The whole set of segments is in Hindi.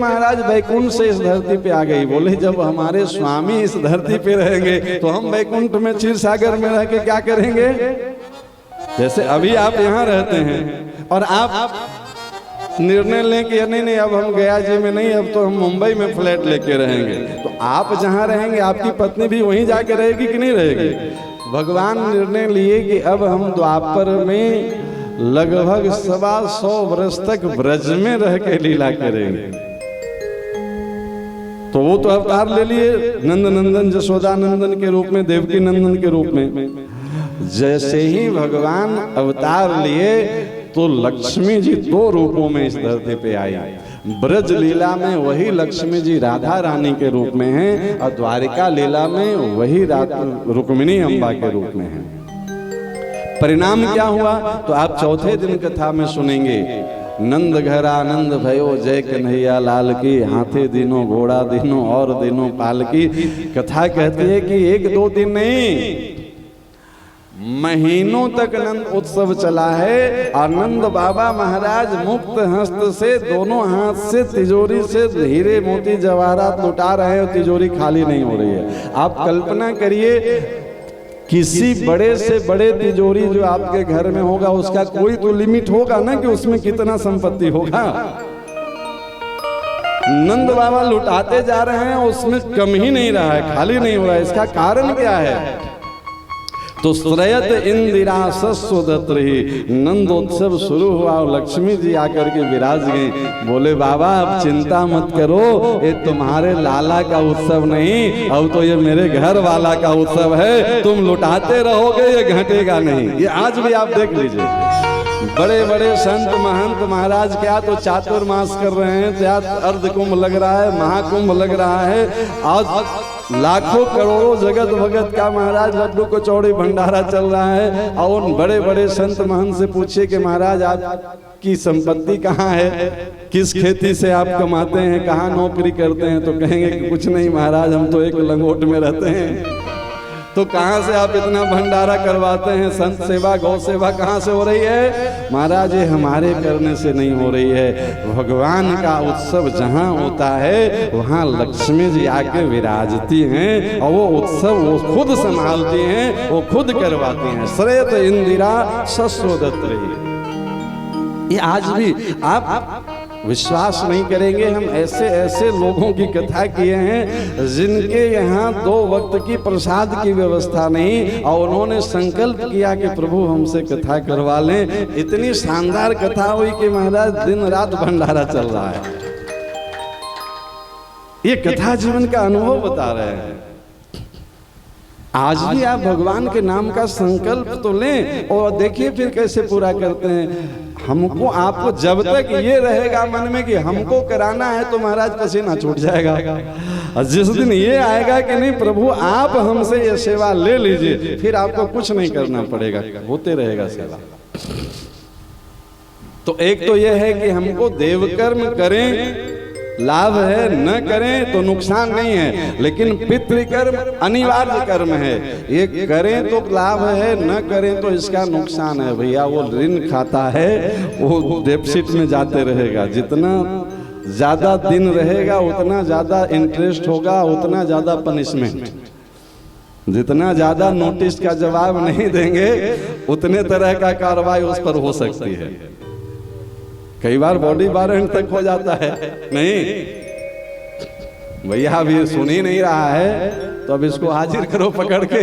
महाराज वैकुंठ से इस धरती पे आ गई। बोले जब हमारे स्वामी इस धरती पे रहेंगे तो हम वैकुंठ में क्षीर सागर में रह के क्या करेंगे। जैसे अभी आप यहाँ रहते हैं और आप निर्णय लें कि नहीं अब हम गया जी में नहीं, अब तो हम मुंबई में फ्लैट लेके रहेंगे, तो आप जहाँ रहेंगे आपकी पत्नी भी वहीं जाके रहेगी कि नहीं रहेगी। भगवान निर्णय लिए कि अब हम द्वापर में लगभग 125 वर्ष तक ब्रज में रह के लीला करेंगे। तो वो तो अवतार ले लिए नंद नंदन जशोदा नंदन के रूप में, देवकी नंदन के रूप में। जैसे ही भगवान अवतार लिए तो लक्ष्मी जी 2 रूपों में इस धरती पे आई। ब्रज लीला में वही लक्ष्मी जी राधा रानी के रूप में हैं और द्वारिका लीला में वही रुक्मिणी अम्बा के रूप में हैं। परिणाम क्या हुआ तो आप चौथे दिन कथा में सुनेंगे। नंद घर आनंद भयो जय कन्हैया लाल की, हाथे दिनों घोड़ा दिनों और दिनों पाल की। कथा कहती है कि 1-2 दिन नहीं, महीनों तक नंद उत्सव चला है। और नंद बाबा महाराज मुक्त हस्त से दोनों हाथ से तिजोरी से हीरे मोती जवाहरात लुटा रहे हैं और तिजोरी खाली नहीं हो रही है। आप कल्पना करिए किसी बड़े से बड़े तिजोरी जो आपके घर में होगा उसका कोई तो लिमिट होगा ना कि उसमें कितना संपत्ति होगा। नंद बाबा लुटाते जा रहे हैं, उसमें कम ही नहीं रहा है, खाली नहीं हो रहा है। इसका कारण क्या है तो श्रयत इंदिरा सस्वदत रही। नंदोत्सव शुरू हुआ और लक्ष्मी जी आकर के विराज गए। बोले बाबा अब चिंता मत करो, ये तुम्हारे लाला का उत्सव नहीं, अब तो ये मेरे घर वाला का उत्सव है। तुम लुटाते रहोगे, ये घटेगा नहीं। ये आज भी आप देख लीजिए, बड़े बड़े संत महंत महाराज क्या तो चातुर्मास कर रहे हैं, क्या अर्ध कुंभ लग रहा है, महाकुंभ लग रहा है। आज लाखों करोड़ों जगत भगत का महाराज लड्डू कचौड़ी भंडारा चल रहा है। और उन बड़े बड़े संत महंत से पूछिए कि महाराज आपकी संपत्ति कहाँ है, किस खेती से आप कमाते हैं, कहाँ नौकरी करते हैं, तो कहेंगे कि कुछ नहीं महाराज हम तो एक लंगोट में रहते हैं। तो कहाँ से आप इतना भंडारा करवाते हैं, संत सेवा गौ सेवा कहाँ से हो रही है। महाराज ये हमारे करने से नहीं हो रही है, भगवान का उत्सव जहाँ होता है वहाँ लक्ष्मी जी आके विराजती हैं और वो उत्सव वो खुद संभालती हैं, वो खुद करवाती हैं। श्रेत इंदिरा सस्वदत रही। ये आज भी आप विश्वास नहीं करेंगे, हम ऐसे ऐसे लोगों की कथा किए हैं जिनके यहाँ 2 वक्त की प्रसाद की व्यवस्था नहीं और उन्होंने संकल्प किया कि प्रभु हमसे कथा करवा लें। इतनी शानदार कथा हुई कि महाराज दिन रात भंडारा चल रहा है। ये कथा जीवन का अनुभव बता रहे हैं। आज भी आप भगवान के नाम का संकल्प तो लें और देखिए फिर कैसे पूरा करते हैं। हमको आपको जब तक ये रहेगा मन में कि हमको कराना है तो महाराज पसीना छूट जाएगा। और जिस दिन ये आएगा कि नहीं प्रभु आप हमसे ये सेवा ले लीजिए, फिर आपको कुछ नहीं करना पड़ेगा, होते रहेगा सेवा। तो एक तो ये है कि हमको देवकर्म करें लाभ है, न करें तो नुकसान नहीं है, लेकिन पितृकर्म अनिवार्य कर्म है। ये करें तो लाभ है, न करें तो इसका नुकसान है। भैया वो ऋण खाता है वो डेफिसिट में जाते रहेगा, जितना ज्यादा दिन रहेगा उतना ज्यादा इंटरेस्ट होगा, उतना ज्यादा पनिशमेंट। जितना ज्यादा नोटिस का जवाब नहीं देंगे उतने तरह का कार्रवाई उस पर हो सकती है। कई बार बॉडी वारंट तक हो जाता है। नहीं भैया अब ये सुन ही नहीं रहा है तो अब इसको हाजिर करो पकड़ के।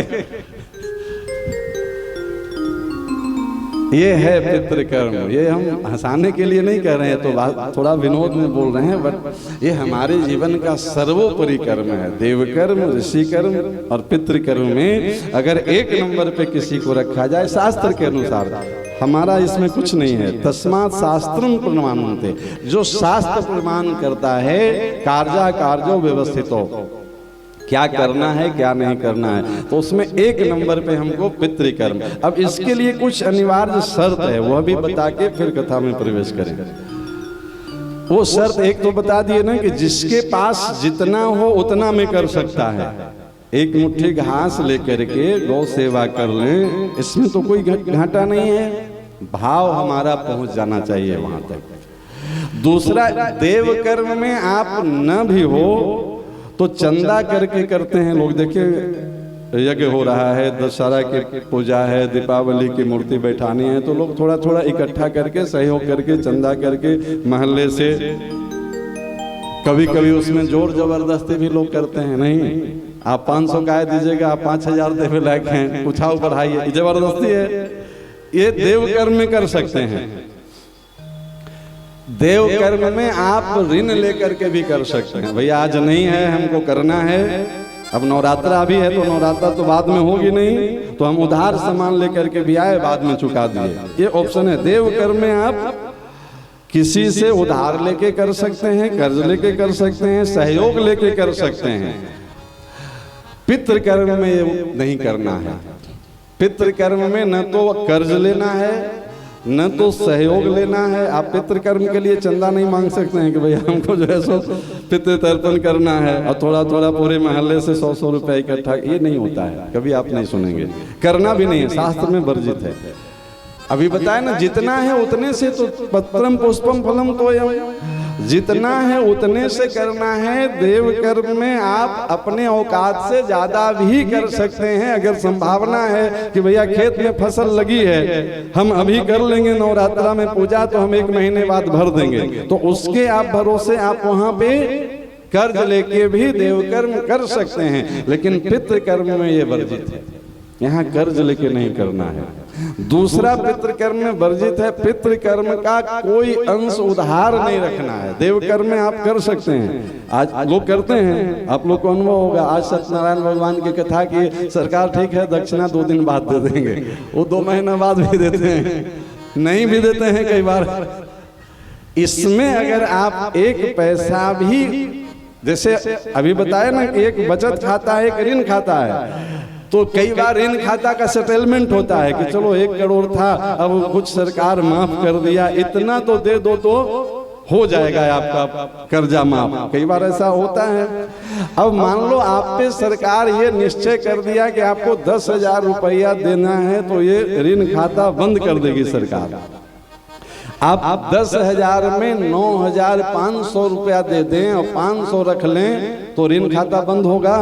ये है पितृकर्म। ये हम हंसाने के लिए नहीं कह रहे हैं, तो थोड़ा विनोद में बोल रहे हैं, बट ये हमारे जीवन का सर्वोपरि कर्म है। देवकर्म, ऋषि कर्म और पितृकर्म में अगर 1 नंबर पे किसी को रखा जाए शास्त्र के अनुसार, हमारा इसमें कुछ नहीं है। तस्मात् शास्त्रम प्रमाणन्ते, जो शास्त्र प्रमाण करता है कार्या कार्यो व्यवस्थितो, क्या करना है क्या नहीं करना है, तो उसमें 1 नंबर पे हमको पितृकर्म। अब इसके लिए कुछ अनिवार्य शर्त है, वह भी बता के फिर कथा में प्रवेश करें। वो शर्त एक तो बता दिए ना कि जिसके पास जितना हो उतना में कर सकता है। 1 मुट्ठी घास लेकर के गौ सेवा कर लें, इसमें तो कोई घाटा नहीं है। भाव हमारा पहुंच जाना चाहिए वहां तक। दूसरा, देव कर्म में आप न भी हो तो चंदा करके करते हैं लोग। देखिए यज्ञ हो रहा है, दशहरा की पूजा है, दीपावली की मूर्ति बैठानी है, तो लोग थोड़ा थोड़ा इकट्ठा करके सहयोग करके चंदा करके मोहल्ले से, कभी कभी उसमें जोर जबरदस्ती भी लोग करते हैं। नहीं, आप 500 गाय दीजिएगा, आप 5000 देवे लायक हैं, उठाओ बढ़ाइए, जबरदस्ती है। ये देव कर्म में कर सकते हैं। देव कर्म में आप ऋण लेकर के भी कर सकते हैं। भैया आज नहीं है, हमको करना है, अब नवरात्रा भी है तो नवरात्रा तो बाद में होगी नहीं, तो हम उधार सामान लेकर के भी आए, बाद में चुका दिए, ये ऑप्शन है। देव कर्म में आप किसी से उधार लेके कर सकते हैं, कर्ज लेके कर सकते हैं, सहयोग लेके कर सकते हैं। पितृ कर्म में ये नहीं करना है। पितृ कर्म में न तो कर्ज लेना है न तो सहयोग लेना है। आप पितृ कर्म के लिए चंदा नहीं मांग सकते हैं कि भैया हमको जो है सो पितृ तर्पण करना है और थोड़ा थोड़ा पूरे मोहल्ले से 100-100 रुपए इकट्ठा, ये नहीं होता है, कभी आप नहीं सुनेंगे, करना भी नहीं है, शास्त्र में वर्जित है। अभी बताए ना, जितना है उतने से, तो पत्रम पुष्पम फलम तोयम, जितना है उतने से करना है। देव कर्म में आप अपने औकात से ज्यादा भी कर सकते हैं। अगर संभावना है कि भैया खेत में फसल लगी है, हम अभी कर लेंगे नवरात्रा में पूजा, तो हम 1 महीने बाद भर देंगे, तो उसके आप भरोसे आप वहां पे कर्ज लेके भी देव कर्म कर सकते हैं। लेकिन पितृ कर्म में ये वर्जित है, यहाँ कर्ज लेके नहीं करना है। दूसरा पितृ कर्म में वर्जित है, पितृ कर्म का कोई अंश उधार नहीं रखना है। देव कर्म में आप कर सकते हैं, आज लोग करते हैं, आप लोग को अनुभव होगा। आज सत्यनारायण भगवान की कथा की सरकार ठीक है दक्षिणा 2 दिन बाद दे देंगे, वो 2 महीना बाद भी देते हैं, नहीं भी देते हैं कई बार। इसमें अगर आप 1 पैसा भी, जैसे अभी बताया ना कि एक बचत खाता है, एक ऋण खाता है, तो कई बार ऋण खाता का सेटलमेंट होता है कि चलो 1 करोड़ था, अब कुछ सरकार माफ कर दिया, इतना तो दे दो तो हो जाएगा आपका कर्जा माफ। कई बार ऐसा होता है। अब मान लो आप पे सरकार ये निश्चय कर दिया कि आपको 10,000 रुपया देना है, तो ये ऋण खाता बंद कर देगी सरकार। आप 10,000 में 9,500 रुपया दे दें और 500 रख लें, तो ऋण खाता बंद होगा?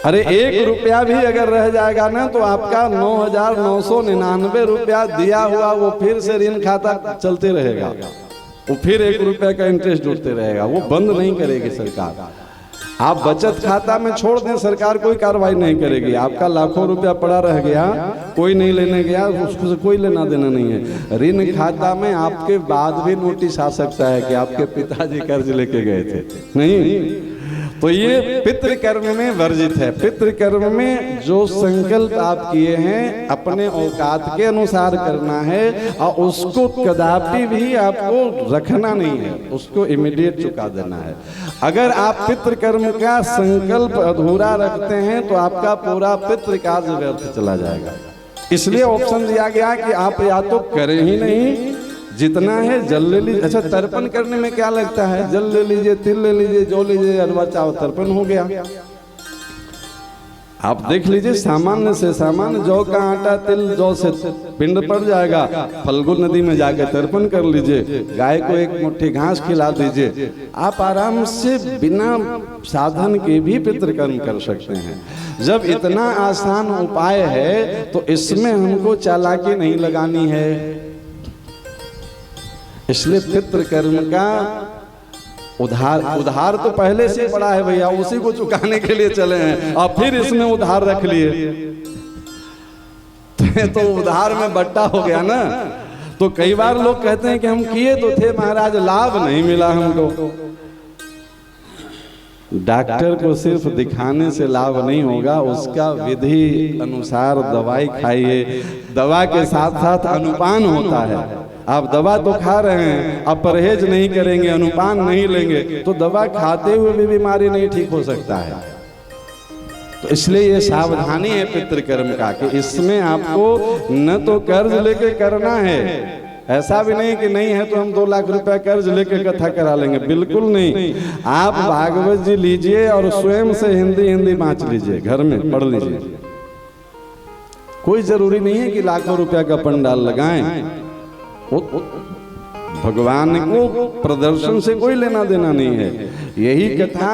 अरे 1 रुपया भी अगर रह जाएगा ना, तो आपका 9,999 रुपया दिया हुआ वो फिर से ऋण खाता चलते रहेगा, वो फिर 1 रुपये का इंटरेस्ट जुड़ते रहेगा, वो बंद नहीं करेगी सरकार। आप बचत खाता में छोड़ दें, सरकार कोई कार्रवाई नहीं करेगी। आपका लाखों रुपया पड़ा रह गया, कोई नहीं लेने गया, उसको कोई लेना देना नहीं है। ऋण खाता में आपके बाद भी नोटिस आ सकता है कि आपके पिताजी कर्ज लेके गए थे, नहीं, तो ये पितृ कर्म में वर्जित है। पितृ कर्म में जो संकल्प आप किए हैं अपने औकात के अनुसार करना है, और उसको कदापि भी आपको रखना नहीं है, उसको इमीडिएट चुका देना है। अगर आप पितृ कर्म का संकल्प अधूरा रखते हैं तो आपका पूरा पितृ कार्य व्यर्थ चला जाएगा। इसलिए ऑप्शन दिया गया कि आप या तो करें ही नहीं, जितना है जल ले लीजिए। अच्छा, तर्पण करने में क्या लगता है? जल ले लीजिए, तिल ले लीजिए, जौ लीजिए, अरवा चावल, तर्पण हो गया। आप देख लीजिए, सामान्य से सामान्य जौ का आटा, तिल, जौ से पिंड पड़ जाएगा। फल्गु नदी में जाकर तर्पण कर लीजिए, गाय को 1 मुट्ठी घास खिला दीजिए। आप आराम से बिना साधन के भी पितृकर्म कर सकते हैं। जब इतना आसान उपाय है तो इसमें हमको चालाकी नहीं लगानी है। इसलिए पितृ कर्म का उधार तो पहले से पड़ा है भैया, उसी को चुकाने के लिए चले हैं, और फिर इसमें उधार रख लिए तो उधार में बट्टा हो गया ना। तो कई बार लोग कहते हैं कि हम किए तो थे महाराज, लाभ नहीं मिला हमको। डॉक्टर को सिर्फ दिखाने से लाभ नहीं होगा, उसका विधि अनुसार दवाई खाइए। दवा के साथ साथ अनुपान होता है। आप दवा तो खा रहे हैं, आप परहेज नहीं करेंगे, अनुपान नहीं लेंगे, तो दवा खाते हुए भी बीमारी नहीं ठीक हो सकता है। तो इसलिए ये सावधानी है पितृकर्म का कि इसमें आपको न तो कर्ज लेके करना है, ऐसा भी नहीं कि नहीं है तो हम 2 लाख रुपया कर्ज लेके कथा करा लेंगे, बिल्कुल नहीं। आप भागवत जी लीजिए और स्वयं से हिंदी बाँच लीजिए, घर में पढ़ लीजिए। कोई जरूरी नहीं है कि लाखों रुपया का पंडाल लगाएं। भगवान को प्रदर्शन से कोई लेना देना नहीं है। यही कथा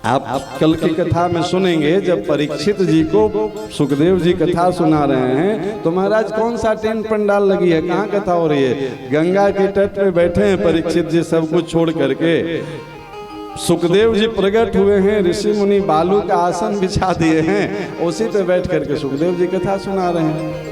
आप कल की कथा में सुनेंगे, जब परीक्षित जी को सुखदेव जी कथा सुना रहे हैं तो महाराज कौन सा टेंट पंडाल लगी है, कहाँ कथा हो रही है? गंगा के तट पे बैठे हैं परीक्षित जी सब कुछ छोड़ करके। सुखदेव जी प्रकट हुए हैं, ऋषि मुनि बालू का आसन बिछा दिए हैं, उसी पे बैठ करके सुखदेव जी कथा सुना रहे हैं।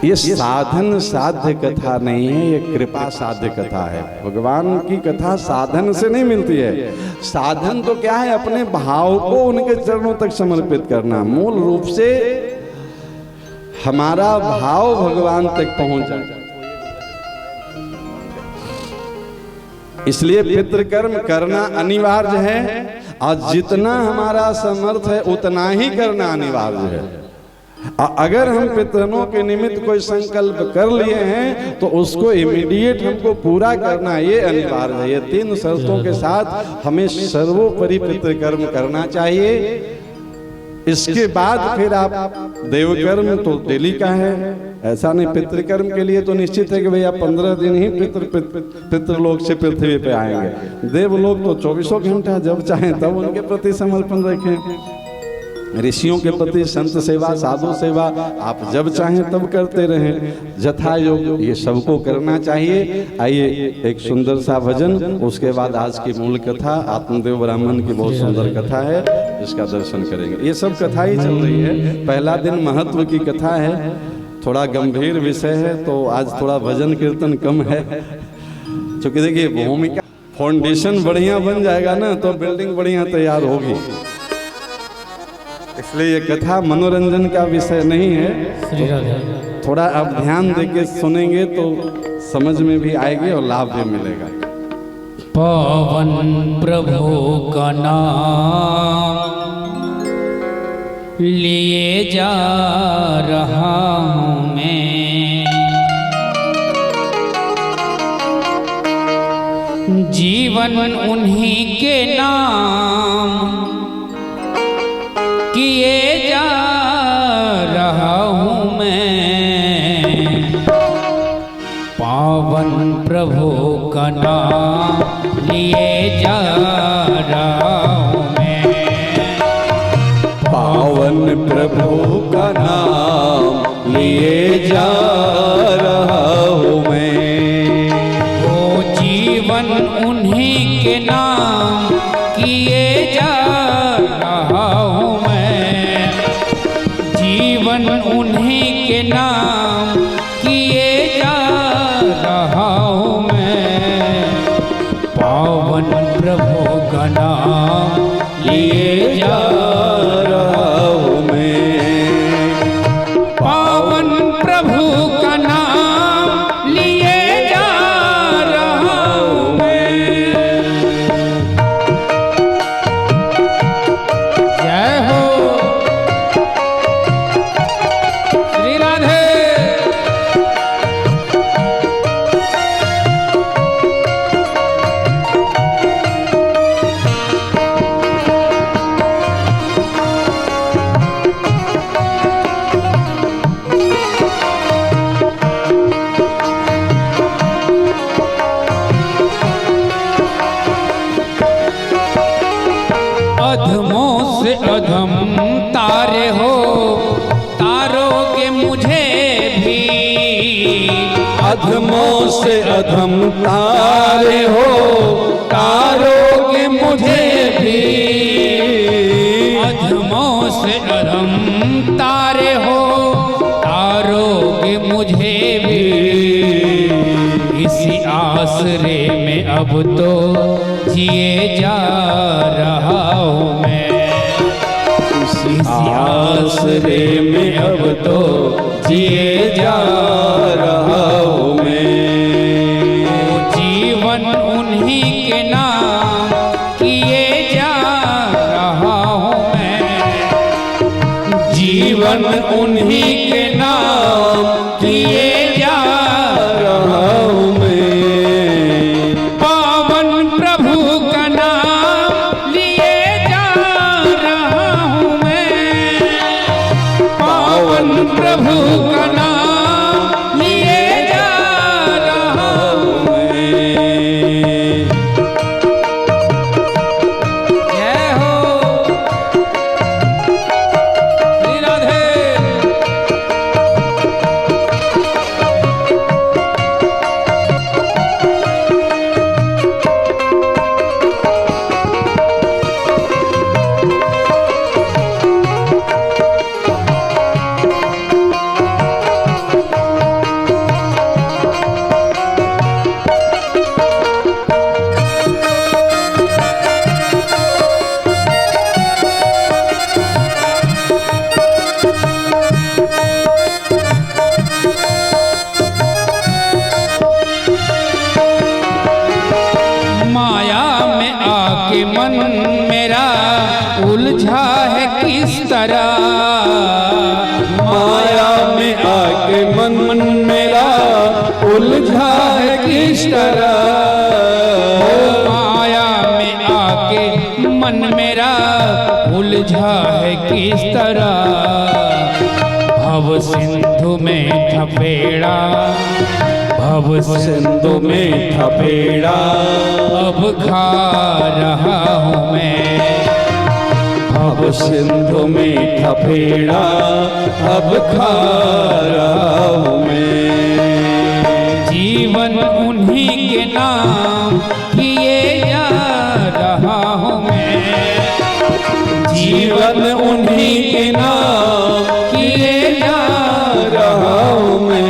ये साधन साध्य कथा नहीं है, ये कृपा साध्य कथा है। भगवान की कथा साधन से नहीं मिलती है। साधन तो क्या है? अपने भाव को उनके चरणों तक समर्पित करना। मूल रूप से हमारा भाव भगवान तक पहुंच जाए, इसलिए पितृकर्म करना अनिवार्य है। और जितना हमारा समर्थ है उतना ही करना अनिवार्य है। अगर हम पितरों के निमित्त कोई संकल्प कर लिए हैं तो उसको इमीडिएट हमको पूरा करना ये अनिवार्य है। ये 3 शर्तों के साथ हमें सर्वोपरि पितृकर्म करना चाहिए। इसके बाद फिर आप देवकर्म तो डेली का है, ऐसा नहीं। पितृकर्म के लिए तो निश्चित है कि भैया 15 दिन ही पितृलोक से पृथ्वी पे आएंगे। देवलोक तो 24 घंटा जब चाहें तब उनके प्रति समर्पण रखें। ऋषियों के प्रति संत सेवा, साधु सेवा आप जब चाहें तब करते रहें, जथा योग ये सबको करना चाहिए। आइए एक सुंदर सा भजन, उसके बाद आज की मूल कथा आत्मदेव ब्राह्मण की बहुत सुंदर कथा है, इसका दर्शन करेंगे। ये सब कथा ही चल रही है। पहला दिन महत्व की कथा है, थोड़ा गंभीर विषय है, तो आज थोड़ा भजन कीर्तन कम है। क्योंकि देखिए भूमिका फाउंडेशन बढ़िया बन जाएगा ना तो बिल्डिंग बढ़िया तैयार होगी। इसलिए ये कथा मनोरंजन का विषय नहीं है। थोड़ा आप ध्यान देके सुनेंगे तो समझ में भी आएगी और लाभ भी मिलेगा। पवन प्रभु का नाम लिए जा रहा हूँ मैं, जीवन उन्हीं के नाम किए जा रहा हूँ मैं। पावन प्रभु का नाम लिए जा रहा हूँ मैं, पावन प्रभु का नाम लिए जा रहा हूँ मैं। वो जीवन उन्हीं के नाम किए जा रहा हूँ मैं, जीवन उन्हीं के नाम किए जा रहा हूँ मैं। पावन प्रभु का नाम लिए जा रहा हूँ मैं, पावन प्रभु का नाम लिए जा रहा हूँ मैं। जय हो श्री राधे। अधमों से अधम तारे हो, तारोगे मुझे भी। अधमों से अधम तारे हो, तारोगे मुझे भी। अधमों से अधम तारे हो, तारोगे मुझे भी। इसी आसरे में अब तो जिए जा रहा हूँ मैं, इसी आसरे में अब तो जिए जा रहा हूँ मैं। वो जीवन उन्हीं के नाम किए जा रहा हूँ मैं, जीवन उन्हीं के नाम किए जा रहा हूँ मैं। पावन प्रभु का नाम लिए जा रहा हूँ मैं, पावन प्रभु का नाम लिए जा उलझा है किस तरह, माया में आके मन मेरा उलझा है किस तरह, माया में आके मन मेरा उलझा है किस तरह। भव सिंधु में थपेड़ा, भव सिंधु में थपेड़ा, अब खा रहा हूँ मैं, भव सिंधु में थपेड़ा अब खा रहा हूँ मैं। जीवन उन्हीं के नाम किए जा रहा हूँ मैं, जीवन उन्हीं के नाम किए जा रहा हूँ मैं।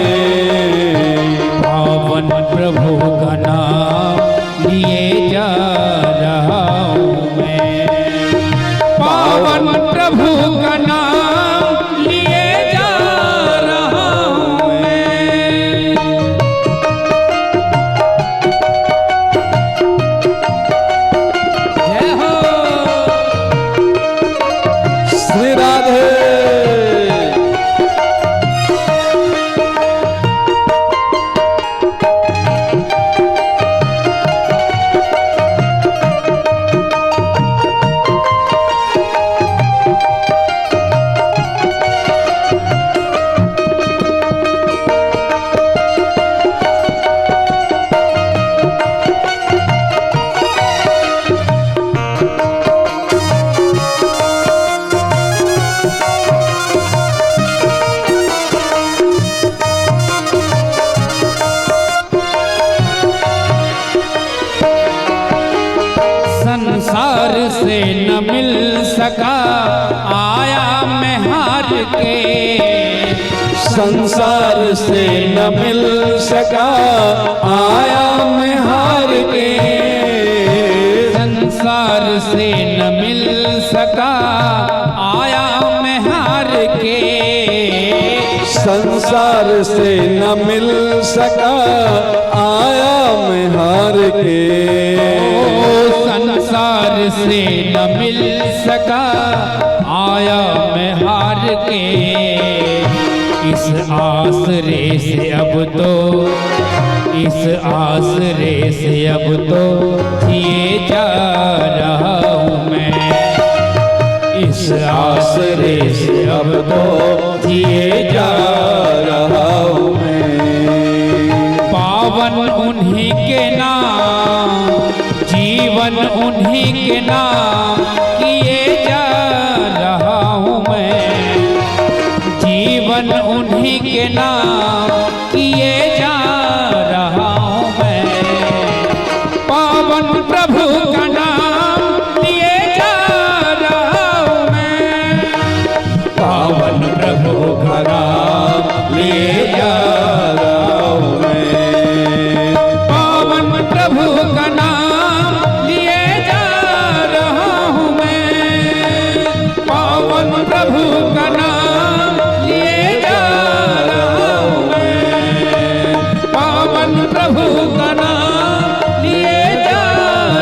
पावन प्रभु का नाम लिए जा रहा हूँ मैं, पावन प्रभु का नाम लिए जा रहा हूँ मैं। जय हो श्री राधे। संसार से न मिल सका आया मैं हार के, संसार से न मिल सका आया मैं हार के, संसार से न मिल सका आया मैं हार के, संसार से न मिल सका आया मैं हार के, संसार से न मिल सका आया मैं हार के। इस आसरे से अब तो, इस आसरे से अब तो जिए जा रहा हूँ मैं, इस आसरे से अब तो जिए जा रहा हूँ मैं। पावन उन्हीं के नाम, जीवन उन्हीं के नाम किए जा रहा हूँ मैं, जीवन उन्हीं के नाम किए जा रहा हूँ मैं। पावन प्रभु का नाम लिए जा रहा हूँ मैं, पावन प्रभु का नाम लिए जा रहा हूँ मैं, पावन प्रभु का नाम लिए जा रहा हूँ मैं, पावन प्रभु का नाम लिए जा रहा हूँ मैं, पावन प्रभु का नाम लिए जा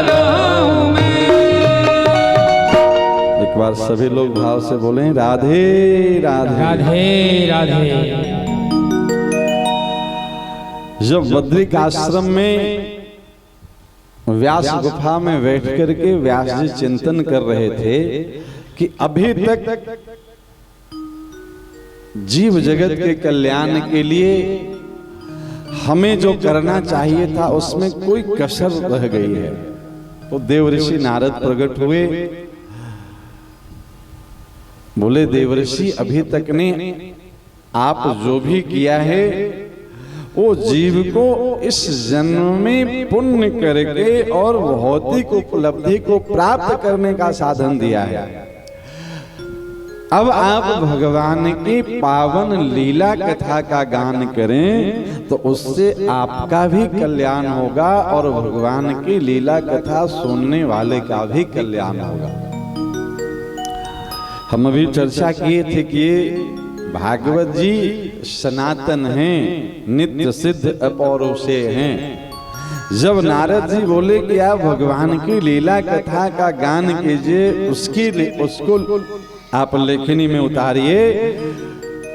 रहा हूँ मैं। एक बार सभी लोग भाव से बोलें राधे राधे। राधे राधे। जब बद्रिक आश्रम में व्यास गुफा में बैठ करके व्यास जी चिंतन कर रहे थे कि अभी तक जीव जगत के कल्याण के लिए हमें जो करना चाहिए था उसमें कोई कसर रह गई है, तो देव ऋषि नारद प्रकट हुए। बोले देवर्षि अभी तक ने आप जो भी किया है वो जीव को इस जन्म में पुण्य करके और भौतिक उपलब्धि को प्राप्त करने का साधन दिया है। अब आप भगवान की पावन लीला कथा का गान करें तो उससे आपका भी कल्याण होगा और भगवान की लीला कथा सुनने वाले का भी कल्याण होगा। हम अभी चर्चा किए थे कि भागवत जी सनातन हैं, नित्य सिद्ध अपौरुषेय हैं। जब नारद जी बोले कि आप भगवान की लीला कथा का गान कीजिए, उसको आप लेखनी में उतारिए,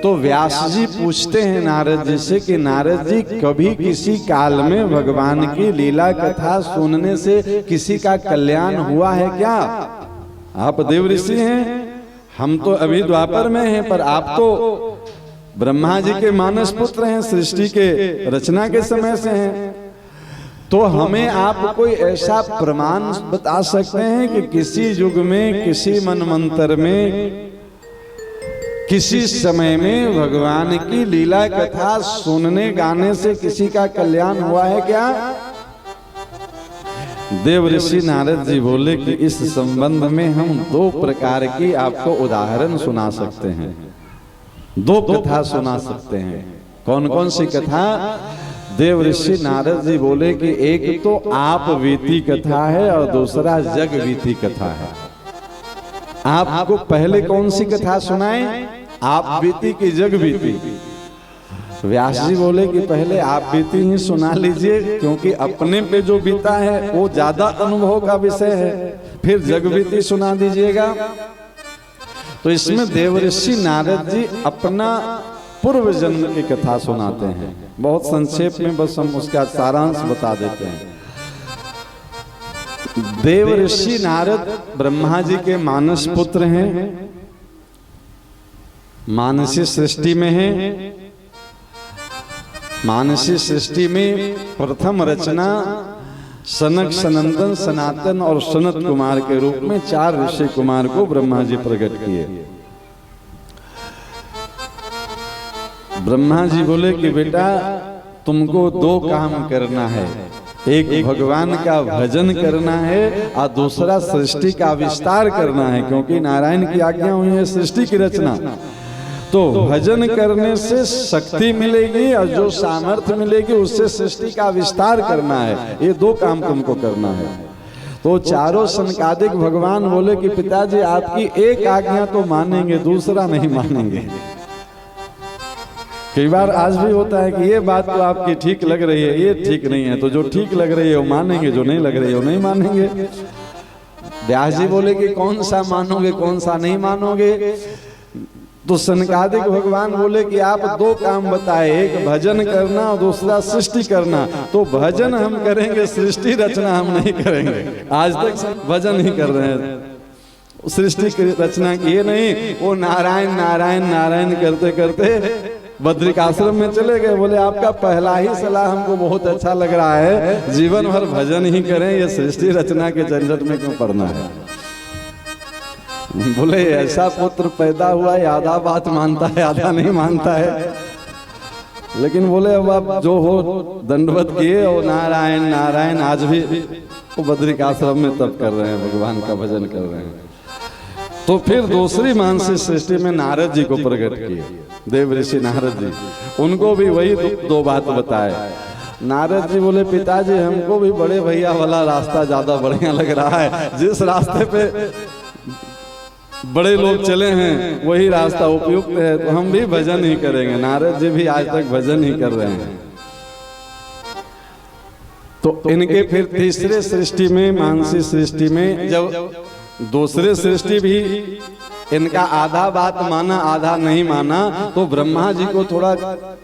तो व्यास जी पूछते हैं नारद जी से कि नारद जी कभी किसी काल में भगवान की लीला कथा सुनने से किसी का कल्याण हुआ है क्या? आप देव ऋषि हैं, हम तो अभी द्वापर में हैं, पर आप तो ब्रह्मा जी के मानस पुत्र हैं, सृष्टि के रचना के समय से हैं, तो हमें आप कोई ऐसा प्रमाण बता सकते हैं कि किसी युग में, किसी मनमंत्र में, किसी समय में भगवान की लीला कथा सुनने गाने से किसी का कल्याण हुआ है क्या? देव ऋषि नारद जी बोले कि इस संबंध में हम दो प्रकार की आपको उदाहरण सुना सकते हैं, दो कथा सुना सकते हैं। कौन कौन सी कथा? देव ऋषि नारद जी बोले कि एक तो आप बीती कथा है और दूसरा जग बीती कथा है। आपको पहले कौन सी कथा सुनाएं, आप बीती की जग बीती? व्यास जी बोले कि पहले आप बीती ही सुना लीजिए, क्योंकि अपने पे जो बीता है वो ज्यादा अनुभव का विषय है, फिर जग बीती सुना दीजिएगा। तो इसमें देव ऋषि नारद जी अपना पूर्व जन्म की कथा सुनाते हैं, बहुत संक्षेप में, बस हम उसका सारांश बता देते हैं। देव ऋषि नारद ब्रह्मा जी के मानस पुत्र हैं, मानसी सृष्टि में हैं। मानसी सृष्टि में प्रथम रचना सनक, सनंदन, सनातन और सनत कुमार के रूप में 4 ऋषि कुमार को ब्रह्मा जी प्रकट किए। ब्रह्मा जी बोले कि बेटा तुमको 2 काम करना है, एक भगवान का भजन करना है और दूसरा सृष्टि का विस्तार करना है, क्योंकि नारायण की आज्ञा हुई है सृष्टि की रचना। तो भजन करने से शक्ति मिलेगी और जो सामर्थ्य मिलेगी उससे सृष्टि का विस्तार करना है, ये 2 काम तुमको करना है। तो चारों सनकादिक भगवान बोले कि पिताजी आपकी एक आज्ञा तो मानेंगे, दूसरा नहीं मानेंगे। कई बार आज भी होता है कि ये बात तो आपकी ठीक लग रही है, ये ठीक नहीं है, तो जो ठीक लग रही है वो मानेंगे, जो नहीं लग रही है वो नहीं मानेंगे। व्यास जी बोले कि कौन सा मानोगे, कौन सा नहीं मानोगे? तो सनकादिक भगवान बोले कि आप 2 काम बताए, एक भजन करना और दूसरा सृष्टि करना। तो भजन हम करेंगे, सृष्टि रचना हम नहीं करेंगे। आज तक भजन ही कर रहे हैं, सृष्टि की रचना किए नहीं। वो नारायण नारायण नारायण करते करते बद्रिकाश्रम में चले गए। बोले आपका पहला ही सलाह हमको बहुत अच्छा लग रहा है, जीवन भर भजन ही करें, ये सृष्टि रचना के झंझट में क्यों पड़ना है। बोले ऐसा पुत्र पैदा हुआ, ये आधा बात मानता है, आधा नहीं मानता है। लेकिन बोले अब आप जो हो दंडवत किए, और नारायण नारायण आज भी वो बद्रिकाश्रम में तप कर रहे हैं, भगवान का भजन कर रहे हैं। तो फिर दूसरी मानसिक सृष्टि में नारद जी को प्रकट किए, देव ऋषि नारद जी, उनको भी वही 2 बात बताए। नारद जी बोले पिताजी हमको भी बड़े भैया वाला रास्ता ज्यादा बढ़िया लग रहा है, जिस रास्ते पे बड़े लोग चले हैं वही रास्ता उपयुक्त है, तो हम भी भजन ही करेंगे। नारद जी भी आज तक भजन ही कर रहे हैं। तो इनके फिर तीसरे सृष्टि में, मानसी सृष्टि में, जब दूसरे सृष्टि भी इनका आधा बात माना आधा नहीं माना, तो ब्रह्मा जी को थोड़ा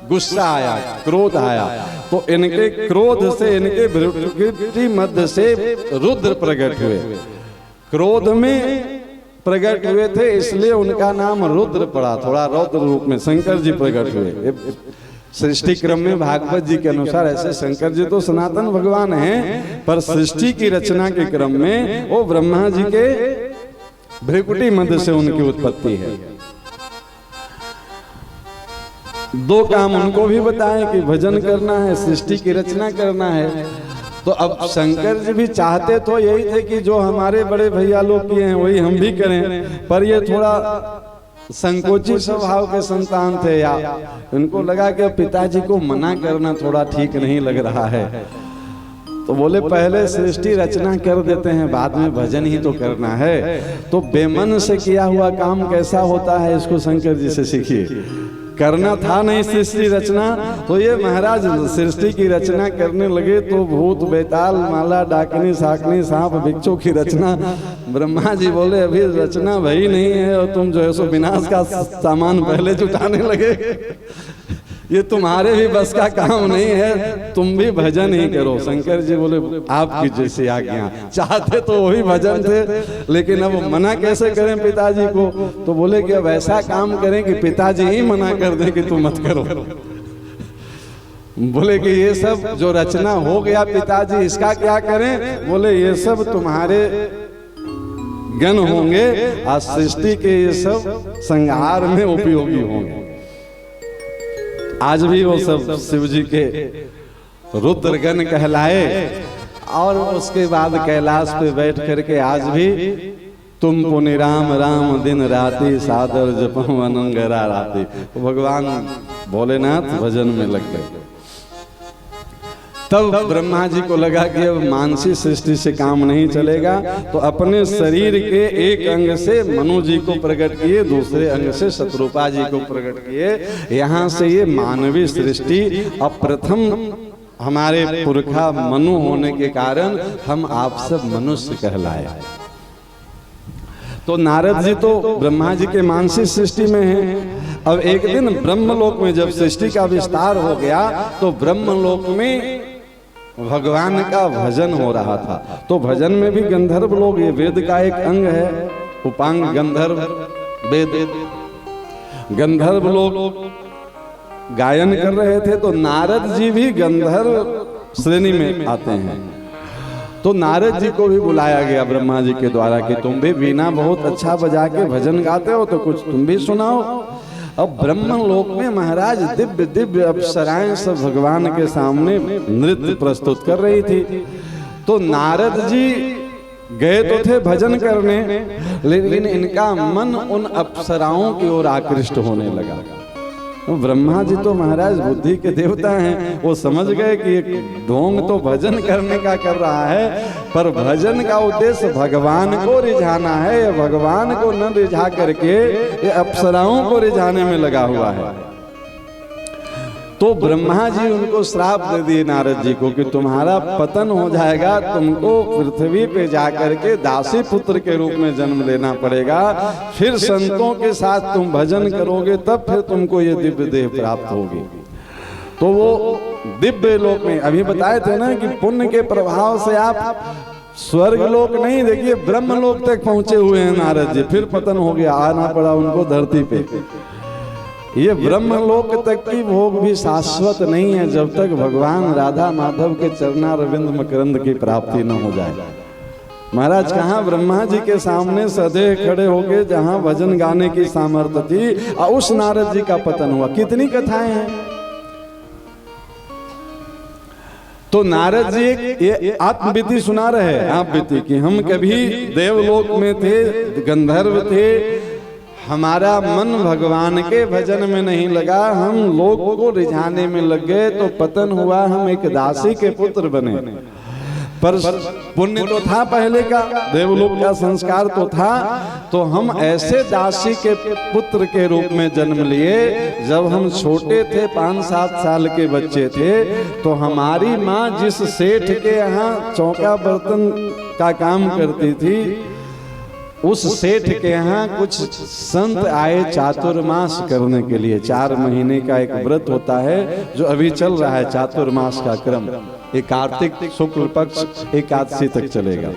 गुस्सा आया, क्रोध आया। तो इनके क्रोध से, इनके भ्रुकुटी मध्य से रुद्र प्रकट हुए। क्रोध में प्रकट हुए थे, इसलिए उनका नाम रुद्र पड़ा, थोड़ा रौद्र रूप में शंकर जी प्रकट हुए। सृष्टि क्रम में भागवत जी के अनुसार ऐसे शंकर जी तो सनातन भगवान हैं, पर सृष्टि की रचना के क्रम में वो ब्रह्मा जी के भ्रुकुटी मध्य से उनकी उत्पत्ति है। 2 काम उनको भी बताए कि भजन करना है, सृष्टि की रचना करना है। तो अब शंकर जी भी चाहते तो यही थे कि जो हमारे बड़े भैया लोग किए हैं वही हम भी करें, पर ये थोड़ा संकोची स्वभाव के संतान थे, या उनको लगा कि पिताजी को मना करना थोड़ा ठीक नहीं लग रहा है। तो बोले पहले सृष्टि रचना कर देते हैं, बाद में भजन ही तो करना है। तो बेमन से किया हुआ काम कैसा होता है, इसको शंकर जी से सीखिए। करना था नहीं सृष्टि रचना, तो ये महाराज सृष्टि की रचना करने लगे तो भूत बेताल माला डाकनी साकनी सांप भिक्षु की रचना। ब्रह्मा जी बोले अभी रचना भई नहीं है और तुम जो है सो विनाश का सामान पहले जुटाने लगे, ये तुम्हारे भी बस का काम नहीं है, तुम भी भजन ही करो। शंकर जी बोले आपकी जैसी आज्ञा, चाहते तो वही भजन थे लेकिन अब मना कैसे करें पिताजी को, तो बोले कि अब ऐसा काम करें कि पिताजी ही मना कर दें कि तुम मत करो। बोले कि ये सब जो रचना हो गया पिताजी इसका क्या करें, बोले ये सब तुम्हारे गण होंगे, आज सृष्टि के ये सब संहार में उपयोगी होंगे। आज भी वो सब शिव जी के रुद्रगण कहलाए और उसके बाद कैलाश पे बैठ करके आज भी तुम पुनि राम राम दिन राति सादर जपम अनंगरा राति, भगवान भोलेनाथ भजन में लग गए। तब ब्रह्मा जी को लगा कि अब मानसी सृष्टि से काम नहीं चलेगा, तो अपने शरीर के एक अंग से मनु जी को प्रकट किए, दूसरे अंग से शत्रुपा जी को प्रकट किए। यहाँ से ये मानवीय सृष्टि अब प्रथम हमारे पुरखा मनु होने के कारण हम आप सब मनुष्य कहलाए। तो नारद जी तो ब्रह्मा जी के मानसिक सृष्टि में हैं। अब एक दिन ब्रह्मलोक में जब सृष्टि का विस्तार हो गया तो ब्रह्मलोक में भगवान का भजन हो रहा था। तो भजन में भी गंधर्व लोग, ये वेद का एक अंग है, उपांग गंधर्व वेद, गंधर्व लोग गायन कर रहे थे। तो नारद जी भी गंधर्व श्रेणी में आते हैं। तो नारद जी को भी बुलाया गया ब्रह्मा जी के द्वारा कि तुम भी वीणा बहुत अच्छा बजा के भजन गाते हो, तो कुछ तुम भी सुनाओ। अब ब्रह्मलोक में महाराज दिव्य दिव्य अप्सराएं सब भगवान के सामने नृत्य प्रस्तुत कर रही थी। तो नारद जी गए तो थे भजन करने, लेकिन इनका मन उन अप्सराओं की ओर आकृष्ट होने लगा। तो ब्रह्मा जी तो महाराज बुद्धि के देवता हैं, वो समझ गए कि ये ढोंग तो भजन करने का कर रहा है, पर भजन का उद्देश्य भगवान को रिझाना है, या भगवान को न रिझा करके ये अप्सराओं को रिझाने में लगा हुआ है। तो ब्रह्मा जी उनको श्राप दे दिए नारद जी को कि तुम्हारा पतन हो जाएगा, तुमको पृथ्वी पे जाकर के दासी पुत्र के रूप में जन्म लेना पड़ेगा, फिर संतों के साथ तुम भजन करोगे, तब फिर तुमको ये दिव्य देह प्राप्त होगी। तो वो दिव्य लोक में अभी बताए थे ना कि पुण्य के प्रभाव से आप स्वर्ग लोक नहीं, देखिए ब्रह्म लोक तक पहुंचे हुए हैं नारद जी, फिर पतन हो गया, आना पड़ा उनको धरती पे। ये ब्रह्म लोक तक की भोग भी शाश्वत नहीं है जब तक भगवान राधा माधव के चरणारविंद मकरंद की प्राप्ति न हो जाए। महाराज कहाँ ब्रह्मा जी के सामने सदैव खड़े होके जहाँ भजन गाने की सामर्थ्य थी, और उस नारद जी का पतन हुआ। कितनी कथाएं हैं। तो नारद जी ये आत्मबीति सुना रहे, आप बीती कि हम कभी देवलोक में थे, गंधर्व थे, हमारा मन भगवान के भजन में नहीं लगा, हम लोग को रिझाने में लग गए, तो पतन हुआ, हम एक दासी के पुत्र बने। पर पुण्य तो था पहले का, देवलोक का संस्कार तो था, तो हम ऐसे दासी के पुत्र के रूप में जन्म लिए। जब हम छोटे थे, 5-7 साल के बच्चे थे, तो हमारी माँ जिस सेठ के यहाँ चौका बर्तन का काम करती थी, उस सेठ के यहाँ कुछ संत आए चातुर्मास करने के लिए। 4 महीने का एक व्रत होता है जो अभी चल रहा है, चातुर्मास का क्रम, ये कार्तिक शुक्ल पक्ष एकादशी तक चलेगा।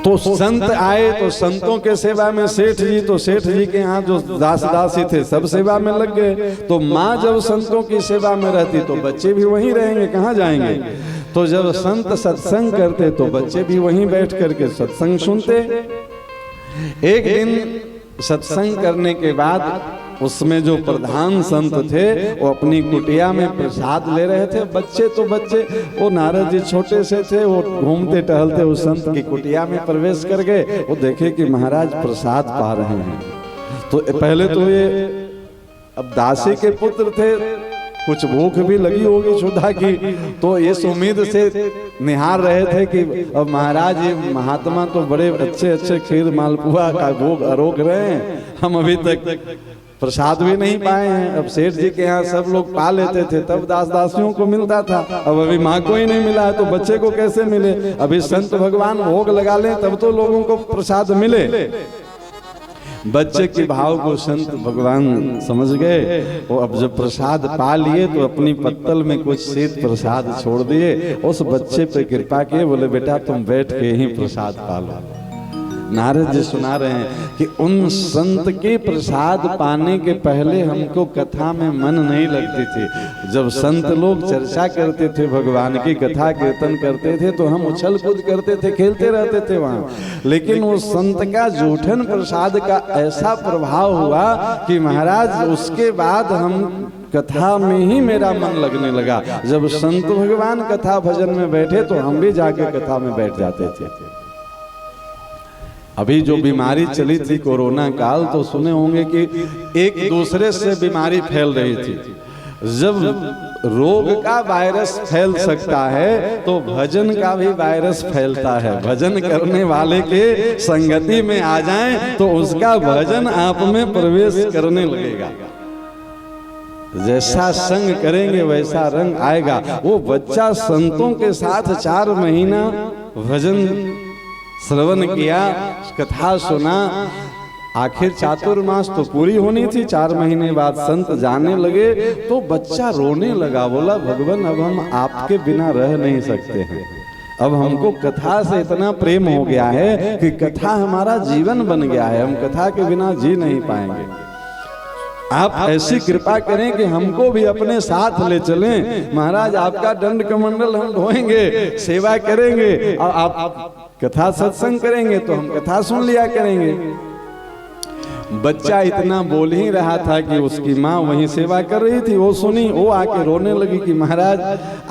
तो संत आए, तो संतों के सेवा में सेठ जी, तो सेठ जी के यहाँ जो दास दासी थे सब सेवा में लग गए। तो माँ जब संतों की सेवा में रहती तो बच्चे भी वहीं रहेंगे, कहाँ जाएंगे। तो जब संत सत्संग करते तो बच्चे भी वहीं बैठ करके सत्संग सुनते। एक दिन सत्संग करने के बाद उसमें जो प्रधान संत थे वो अपनी कुटिया में प्रसाद ले रहे थे। बच्चे तो बच्चे, वो नारद जी छोटे से थे, वो घूमते टहलते उस संत की कुटिया में प्रवेश कर गए। वो देखे कि महाराज प्रसाद पा रहे हैं। तो पहले तो ये अब दासी के पुत्र थे, कुछ भूख भी लगी होगी क्षुधा की, तो इस उम्मीद से निहार रहे थे कि अब महाराज ये महात्मा तो बड़े अच्छे अच्छे खीर मालपुआ का भोग आरोग रहे हैं, हम अभी तक प्रसाद भी नहीं पाए हैं। अब सेठ जी के यहाँ सब लोग पा लेते थे, तब दास दासियों को मिलता था। अब अभी माँ को ही नहीं मिला है तो बच्चे को कैसे मिले? अभी संत भगवान भोग लगा लें तब तो लोगों को प्रसाद मिले। बच्चे के भाव को संत भगवान समझ गए। वो अब जब प्रसाद पा लिए तो अपनी पत्तल में कुछ शीत प्रसाद छोड़ दिए, उस बच्चे पे कृपा किए, बोले बेटा तुम बैठ के ही प्रसाद पा लो। नारद जी सुना रहे हैं कि उन संत के प्रसाद पाने के पहले हमको कथा में मन नहीं लगती थी। जब संत लोग चर्चा करते थे, भगवान की कथा कीर्तन करते थे तो हम उछल कूद करते थे, खेलते रहते थे वहाँ। लेकिन वो संत का जूठन प्रसाद का ऐसा प्रभाव हुआ कि महाराज उसके बाद हम कथा में ही मेरा मन लगने लगा। जब संत भगवान कथा भजन में बैठे तो हम भी जाके कथा में बैठ जाते थे। अभी जो बीमारी चली थी कोरोना काल, तो सुने होंगे कि एक दूसरे से बीमारी फैल रही थी। जब रोग का वायरस फैल सकता है तो भजन का भी वायरस फैलता है। भजन करने वाले के संगति में आ जाएं तो उसका भजन आप में प्रवेश करने लगेगा। जैसा संग करेंगे वैसा रंग आएगा। वो बच्चा संतों के साथ 4 महीना भजन श्रवण किया, कथा सुना। आखिर चातुर्मास तो पूरी होनी थी, 4 महीने बाद संत जाने लगे तो बच्चा रोने लगा। बोला भगवान अब हम आपके बिना रह नहीं सकते हैं। अब हमको कथा से इतना प्रेम हो गया है कि कथा हमारा जीवन बन गया है, हम कथा के बिना जी नहीं पाएंगे। आप ऐसी कृपा करें कि हमको भी अपने साथ ले चलें। महाराज आपका दंड कमंडल हम ढोएंगे, सेवा करेंगे और आप कथा सत्संग करेंगे तो हम कथा सुन लिया करेंगे। बच्चा इतना बोल ही रहा था कि उसकी माँ वहीं सेवा कर रही थी, वो सुनी, वो आके रोने लगी कि महाराज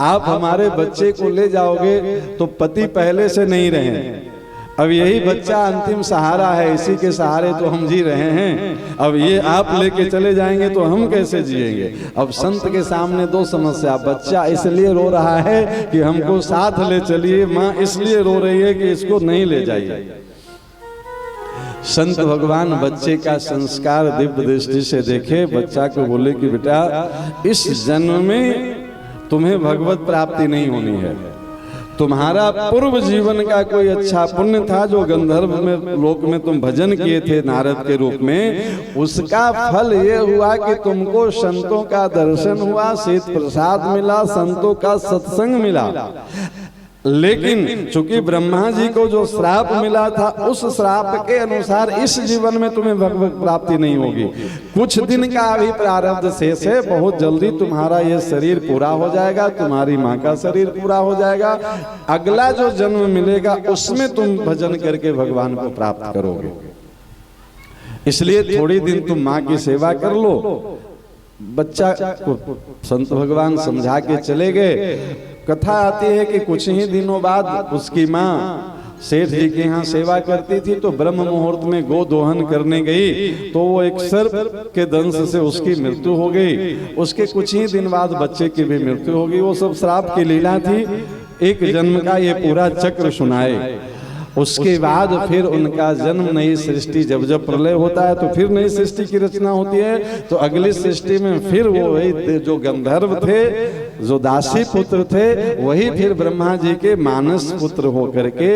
आप हमारे बच्चे को ले जाओगे तो पति पहले से नहीं रहे, अब यही बच्चा अंतिम सहारा है, इसी के सहारे तो हम जी रहे हैं। अब ये आप लेके चले जाएंगे तो हम कैसे जिएंगे? अब संत के सामने 2 समस्या। बच्चा इसलिए रो रहा है कि हमको साथ ले चलिए, माँ इसलिए रो रही है कि इसको नहीं ले जाइए। संत भगवान बच्चे का संस्कार दिव्य दृष्टि से देखे, बच्चा को बोले कि बेटा इस जन्म में तुम्हें भगवत प्राप्ति नहीं होनी है। तुम्हारा पूर्व जीवन का कोई अच्छा पुण्य था जो गंधर्व में लोक में तुम भजन किए थे नारद के रूप में, उसका फल ये हुआ कि तुमको संतों का दर्शन हुआ, शीत प्रसाद मिला, संतों का सत्संग मिला। लेकिन चूंकि ब्रह्मा जी को जो श्राप मिला था उस श्राप के अनुसार इस जीवन में तुम्हें भगवत प्राप्ति नहीं होगी। कुछ दिन का अभी प्रारब्ध शेष है, बहुत जल्दी तुम्हारा ये शरीर पूरा हो जाएगा, तुम्हारी माँ का शरीर पूरा हो जाएगा। अगला जो जन्म मिलेगा उसमें तुम भजन करके भगवान को प्राप्त करोगे। इसलिए थोड़ी दिन तुम माँ की सेवा कर लो। बच्चा को संत भगवान समझा के चले गए। कथा आती है कि कुछ ही दिनों बाद उसकी माँ सेठ जी के यहाँ सेवा करती थी, तो ब्रह्म मुहूर्त में गो दोहन करने गई तो वो एक सर्प के दंश से उसकी मृत्यु हो गई। उसके कुछ ही दिन बाद बच्चे की भी मृत्यु हो गई। वो सब श्राप की लीला थी। एक जन्म का ये पूरा चक्र सुनाए। उसके बाद फिर उनका जन्म, नई सृष्टि, जब जब प्रलय होता है तो फिर नई सृष्टि की रचना होती है। तो अगली सृष्टि में फिर वो वही जो गंधर्व थे, जो दासी पुत्र थे, वही फिर ब्रह्मा जी के मानस पुत्र होकर के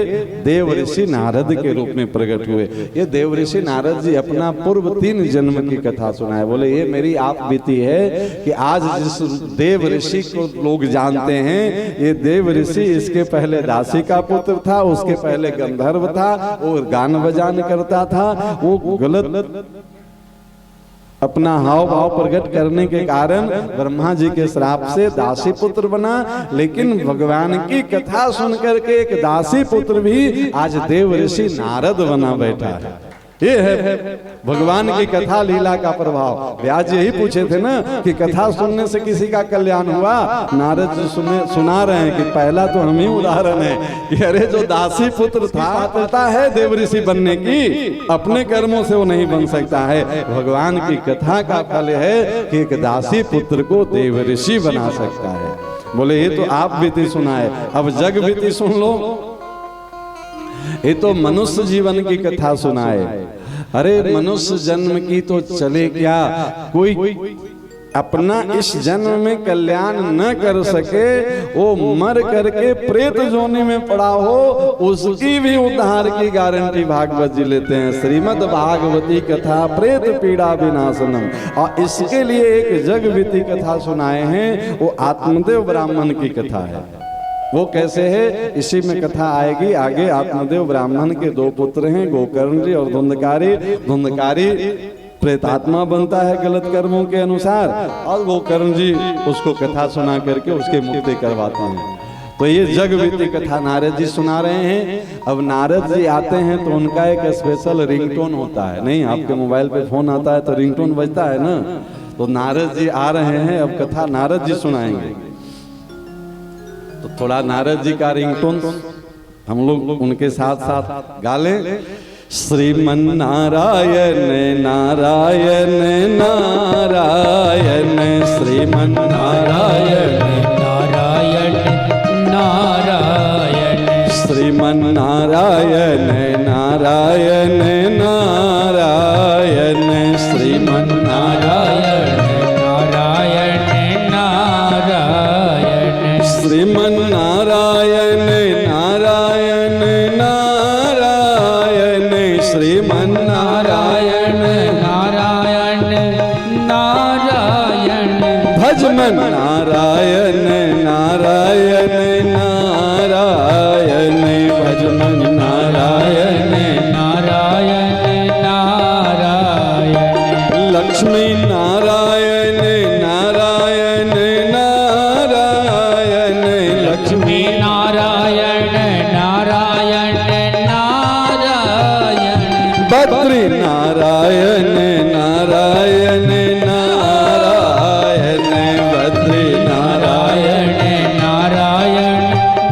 देव ऋषि नारद के रूप में प्रकट हुए। ये देव ऋषि नारद जी अपना पूर्व 3 जन्म की कथा सुनाए। बोले ये मेरी आप बीती है कि आज जिस देव ऋषि को लोग जानते हैं, ये देव ऋषि इसके पहले दासी का पुत्र था, उसके पहले गंधर्व था, वो गान बजान करता था। वो गलत अपना हाव भाव प्रकट करने के कारण ब्रह्मा जी के श्राप से दासी पुत्र बना। लेकिन भगवान की कथा सुनकर के एक दासी पुत्र भी आज देव ऋषि नारद बना बैठा है। ये है भगवान की कथा लीला का प्रभाव। व्यास यही पूछे थे ना कि कथा सुनने से किसी का कल्याण हुआ। नारद जी सुना रहे हैं कि पहला तो हम ही उदाहरण है कि अरे जो दासी पुत्र था, पता है देव ऋषि बनने की, अपने कर्मों से वो नहीं बन सकता है। भगवान की कथा का फल है कि एक दासी पुत्र को देव ऋषि बना सकता है। बोले ये तो आप बीती सुनाए, अब जग बीती सुन लो। ये तो मनुष्य जीवन की कथा सुनाए। अरे मनुष्य जन्म की तो चले क्या, कोई अपना इस जन्म में कल्याण न कर सके, वो मर करके प्रेत जोनी में पड़ा हो, उसकी भी उद्धार की गारंटी भागवत जी लेते हैं। श्रीमद् भागवती कथा प्रेत पीड़ा विनाशनम। और इसके लिए एक जगविती कथा सुनाए हैं, वो आत्मदेव ब्राह्मण की कथा है। वो कैसे है, इसी में कथा आएगी आगे। आत्मदेव ब्राह्मण के दो पुत्र हैं, गोकर्ण जी और धुंधकारी। धुंधकारी प्रेतात्मा बनता है गलत कर्मों के अनुसार, और गोकर्ण जी उसको कथा सुना करके उसके मुक्ति करवाते हैं। तो ये जगविती कथा नारद जी सुना रहे हैं। अब नारद जी आते हैं तो उनका एक स्पेशल रिंगटोन होता है। नहीं, आपके मोबाइल पे फोन आता है तो रिंगटोन बजता है ना, तो नारद जी आ रहे हैं, अब कथा नारद जी सुनाएंगे। तो थोड़ा नारद जी का रिंगटोन हम लोग उनके साथ साथ गा लें। श्रीमन नारायण नारायण नारायण, श्रीमन नारायण नारायण नारायण, श्रीमन नारायण नारायण नारायण, श्रीमन नारायण नारायण नारायण, श्रीमन नारायण नारायण नारायण, श्रीमन नारायण नारायण नारायण, भजमन नारायण नारायण नारायण, भजमन नारायण नारायण नारायण, लक्ष्मी नारायण नारायण नारायण, लक्ष्मी नारायण नारायण नारायण, बद्री नारायण नारायण नारायण, बद्री नारायण नारायण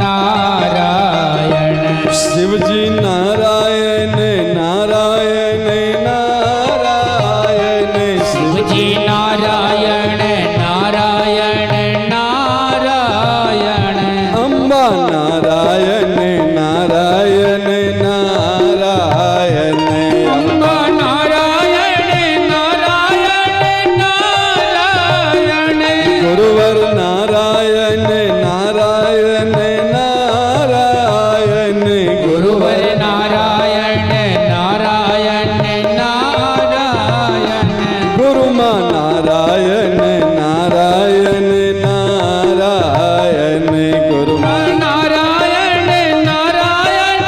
नारायण, शिवजी नारायण नारायण नारायण, शिवजी नारायण नारायण नारायण, अम्बा नारायण नारायण नारायण, अम्बा नारायण नारायण नारायण, गुरुवर नारायण नारायण नारायण, गुरुवर नारायण नारायण नारायण, गुरुमा नारायण नारायण नारायण, गुरुमा नारायण नारायण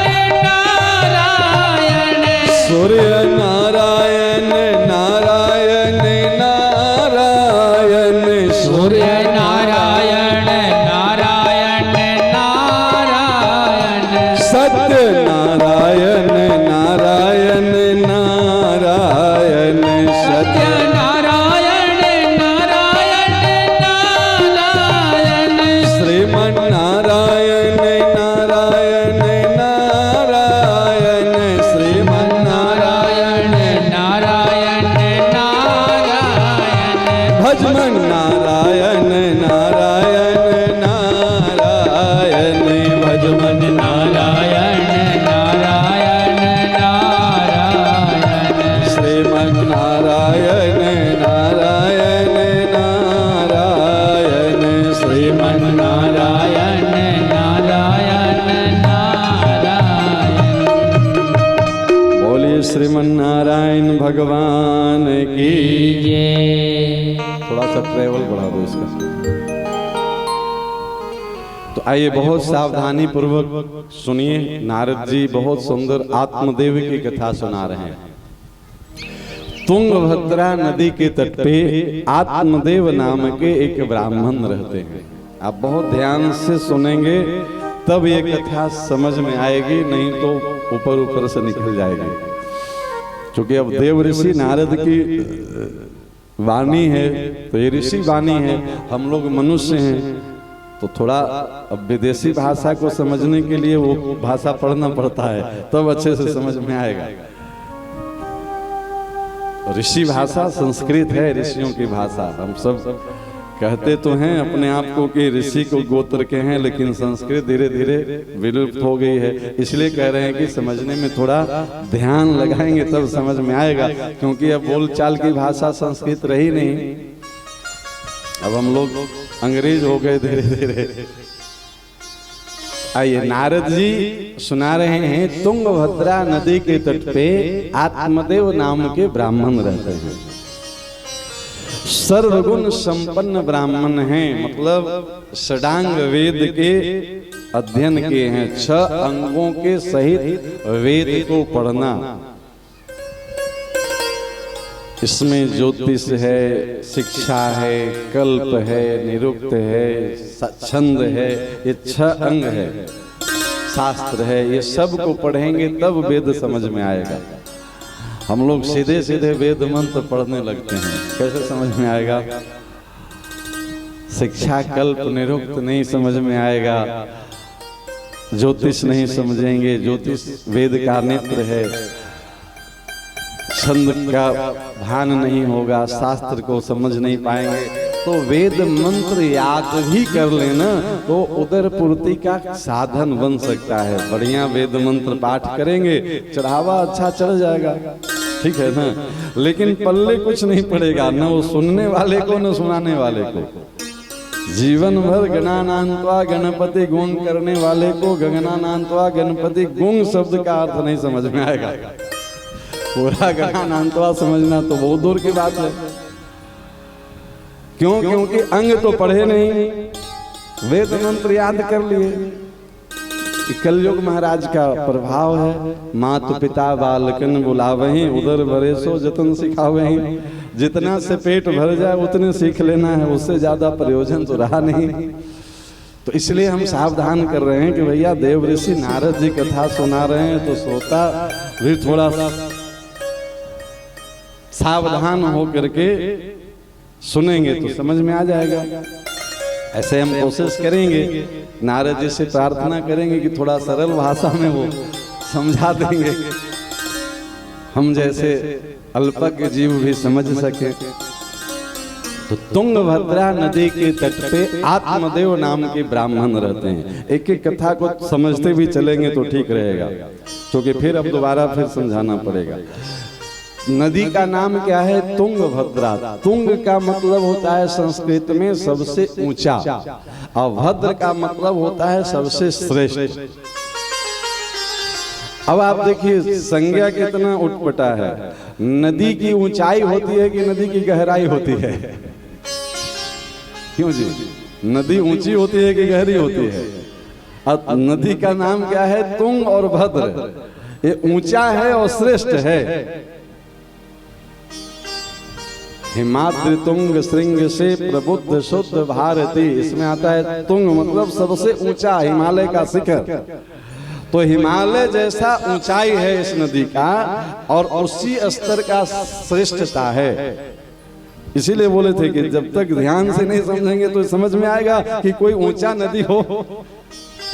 नारायण, सूर्य नारायण नारायण नारायण, सूर्य नारायण नारायण नारायण, सत्य नारायण नारायण नारायण, सत्य नारायण नारायण नारायण, श्रीमन नारायण नारायण नारायण, श्रीमन नारायण नारायण नारायण, भजमन नारायण नारायण नारायण, भजमन नारायण नारायण नारायण, श्रीमन नारायण नारायण नारायण, श्रीमन नारायण नारायण नारायण। बोलिए श्रीमन नारायण भगवान की। जय। थोड़ा सा ट्रेवल बढ़ा दो इसका। तो आइए बहुत सावधानी पूर्वक सुनिए, नारद जी बहुत सुंदर आत्मदेव की कथा सुना रहे हैं। तुंगभद्रा नदी के तट पे आत्मदेव नाम के एक ब्राह्मण रहते हैं। आप बहुत ध्यान से सुनेंगे तब ये कथा समझ में आएगी, नहीं तो ऊपर ऊपर से निकल जाएगी। क्योंकि अब देव ऋषि नारद की वाणी है, तो ये ऋषि वाणी है, हम लोग मनुष्य हैं, तो थोड़ा अब विदेशी भाषा को समझने के लिए वो भाषा पढ़ना पड़ता है, तब अच्छे से समझ में आएगा। ऋषि भाषा संस्कृत है, ऋषियों की भाषा। हम सब कहते तो हैं अपने आप को कि ऋषि को गोत्र के हैं, लेकिन संस्कृत धीरे धीरे विलुप्त हो गई है। इसलिए कह रहे हैं कि समझने में थोड़ा ध्यान लगाएंगे तब समझ में आएगा, क्योंकि अब बोलचाल की भाषा संस्कृत रही नहीं, अब हम लोग अंग्रेज हो गए धीरे धीरे। आइए, नारद जी सुना रहे हैं, तुंगभद्रा नदी के तट पे आत्मदेव नाम के ब्राह्मण रहते हैं। सर्वगुण संपन्न ब्राह्मण हैं, मतलब षडांग वेद के अध्ययन किए हैं, 6 अंगों के सहित वेद को पढ़ना। इसमें ज्योतिष है, शिक्षा है, कल्प है, निरुक्त है, छंद है, ये 6 अंग है, शास्त्र है, ये सब को पढ़ेंगे तब वेद समझ में आएगा। हम लोग सीधे सीधे वेद मंत्र पढ़ने लगते हैं, कैसे समझ में आएगा? शिक्षा कल्प निरुक्त नहीं समझ में आएगा, ज्योतिष नहीं समझेंगे, ज्योतिष वेद का नेत्र है, छंद का भान नहीं होगा, शास्त्र को समझ नहीं पाएंगे। तो वेद मंत्र याद भी कर लेना तो उदर पूर्ति का साधन बन सकता है। बढ़िया वेद मंत्र पाठ करेंगे, चढ़ावा अच्छा चढ़ जाएगा, ठीक है ना, लेकिन पल्ले कुछ नहीं पड़ेगा, न वो सुनने वाले को न सुनाने वाले को। जीवन भर गणानांत्वा गणपति गुण करने वाले को गगनानांत्वा गणपति गुण शब्द का अर्थ नहीं समझ में आएगा। पूरा गणानांत्वा समझना तो बहुत दूर की बात है। क्यों? क्योंकि अंग तो पढ़े नहीं, वेद मंत्र याद कर लिए। कलयुग महाराज का प्रभाव है, मात पिता बालकन बुलावहीं, उदर भरे सो जतन सिखावहीं। जितना से पेट भर जाए उतने सीख लेना है, उससे ज्यादा प्रयोजन तो रहा नहीं। तो इसलिए हम सावधान कर रहे हैं कि भैया देव ऋषि नारद जी कथा सुना रहे हैं तो श्रोता भी थोड़ा सावधान हो करके सुनेंगे तो समझ में आ जाएगा। ऐसे हम कोशिश करेंगे, नारद जी से प्रार्थना करेंगे कि थोड़ा सरल भाषा में वो समझा देंगे, हम जैसे अल्पज्ञ जीव भी समझ सके। तो तुंगभद्रा नदी के तट पे आत्मदेव नाम के ब्राह्मण रहते हैं। एक एक कथा को समझते भी चलेंगे तो ठीक रहेगा, क्योंकि फिर अब दोबारा फिर समझाना पड़ेगा। नदी का नाम क्या है? तुंगभद्रा। तुंग का मतलब होता है संस्कृत में सबसे ऊंचा, और भद्र का मतलब होता है सबसे श्रेष्ठ। अब आप देखिए संज्ञा कितना उटपटा है। नदी की ऊंचाई होती है कि नदी की गहराई होती है? क्यों जी? नदी ऊंची होती है कि गहरी होती है? अब नदी का नाम क्या है? तुंग और भद्र। ये ऊंचा है और श्रेष्ठ है। हिमाद्रि तुंग श्रृंग से प्रबुद्ध शुद्ध भारती, इसमें आता है तुंग मतलब सबसे ऊंचा, हिमालय का शिखर। तो हिमालय जैसा ऊंचाई है इस नदी का, और उसी स्तर का श्रेष्ठता है। इसीलिए बोले थे कि जब तक ध्यान से नहीं समझेंगे तो समझ में आएगा कि कोई ऊंचा नदी हो,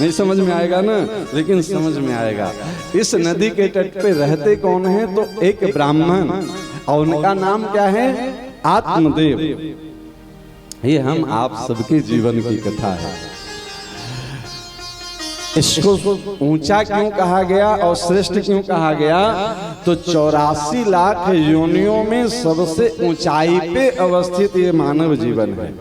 नहीं समझ में आएगा ना, लेकिन समझ में आएगा। इस नदी के तट पे रहते कौन है? तो एक ब्राह्मण, और उनका नाम क्या है? आत्मदेव। ये हम आप सबके जीवन की कथा है। इसको ऊंचा क्यों कहा गया और श्रेष्ठ क्यों कहा गया? तो 84 लाख योनियों में सबसे ऊंचाई पे अवस्थित ये मानव जीवन है।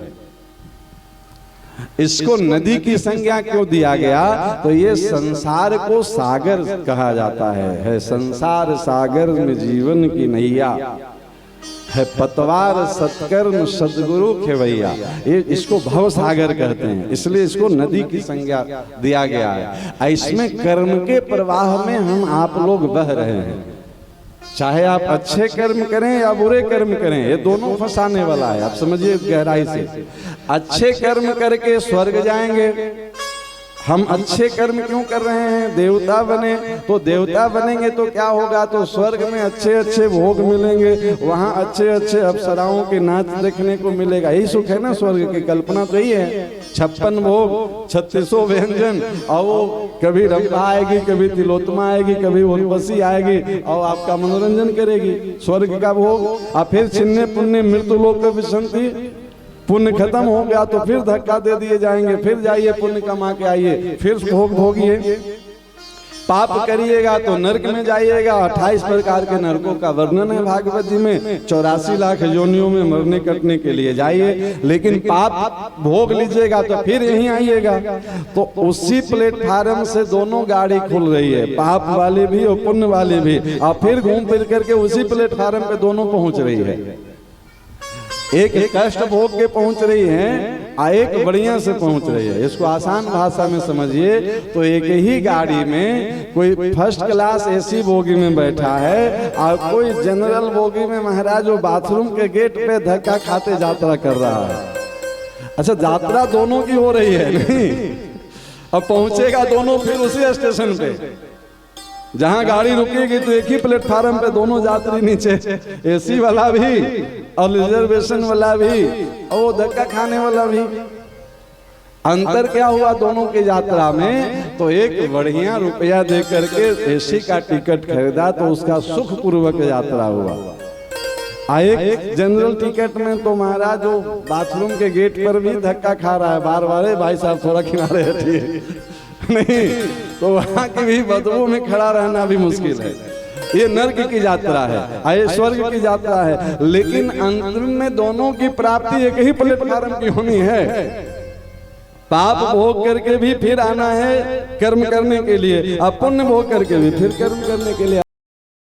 इसको नदी की संज्ञा क्यों दिया गया? तो ये संसार को सागर कहा जाता है संसार सागर में जीवन की नैया है, पतवार सत्कर्म सदगुरु खेवैया। ये इसको भव सागर कहते हैं, इसलिए इसको नदी की संज्ञा दिया गया है। इसमें कर्म के प्रवाह में हम आप लोग बह रहे हैं, चाहे आप अच्छे कर्म करें या बुरे कर्म करें, ये दोनों फंसाने वाला है। आप समझिए गहराई से। अच्छे कर्म करके स्वर्ग जाएंगे। हम अच्छे कर्म क्यों कर रहे हैं? देवता बने, तो देवता बनेंगे तो क्या होगा? तो स्वर्ग में अच्छे अच्छे भोग मिलेंगे, वहाँ अच्छे अच्छे अप्सराओं के नाच देखने को मिलेगा। यही सुख है ना स्वर्ग की कल्पना, तो यही है। 56 भोग 3600 व्यंजन, और वो कभी रंभा आएगी, कभी तिलोत्तमा आएगी, कभी उर्वशी आएगी, और आपका मनोरंजन करेगी। स्वर्ग का भोग, और फिर छिन्ने पुण्य मृत्यु लोक विसंति, पुण्य खत्म हो गया तो फिर धक्का दे दिए जाएंगे, फिर जाइए पुण्य कमा के आइए, फिर भोग भोगिए। पाप करिएगा तो नरक में जाइएगा। 28 प्रकार के नरकों का वर्णन है भागवत जी में। 84 लाख योनियों में मरने कटने के लिए जाइए, लेकिन पाप भोग लीजिएगा तो फिर यहीं आइएगा। तो उसी प्लेटफार्म से दोनों गाड़ी खुल रही है, पाप वाली भी और पुण्य वाली भी, और फिर घूम फिर करके उसी प्लेटफार्म पे दोनों पहुंच रही है। एक कष्ट भोग के पहुंच रही है और एक बढ़िया से पहुंच रही है। इसको आसान भाषा में समझिए तो एक ही गाड़ी में कोई फर्स्ट क्लास एसी बोगी में बैठा है और कोई जनरल बोगी में महाराज वो बाथरूम के गेट पे धक्का खाते यात्रा कर रहा है। अच्छा, यात्रा दोनों की हो रही है नहीं, अब पहुंचेगा दोनों फिर उसी स्टेशन पे। जहां गाड़ी रुकेगी तो एक ही प्लेटफार्म पे दोनों यात्री नीचे, एसी वाला भी और रिजर्वेशन वाला भी और वो धक्का खाने वाला भी। अंतर क्या हुआ दोनों की यात्रा में? तो एक बढ़िया रुपया दे करके एसी का टिकट खरीदा तो उसका सुख पूर्वक यात्रा हुआ। एक जनरल टिकट में तो महाराज जो बाथरूम के गेट पर भी धक्का खा रहा है बार बार, भाई साहब थोड़ा किनारे हटिए नहीं, तो वहां की भी बदबू में खड़ा रहना भी मुश्किल है। ये नर्क की यात्रा है, ये स्वर्ग की यात्रा है, लेकिन अंतिम में दोनों की प्राप्ति एक ही प्लेटफार्म की होनी है। पाप भोग करके भी फिर आना है कर्म करने के लिए, पुण्य भोग करके भी फिर कर्म करने के लिए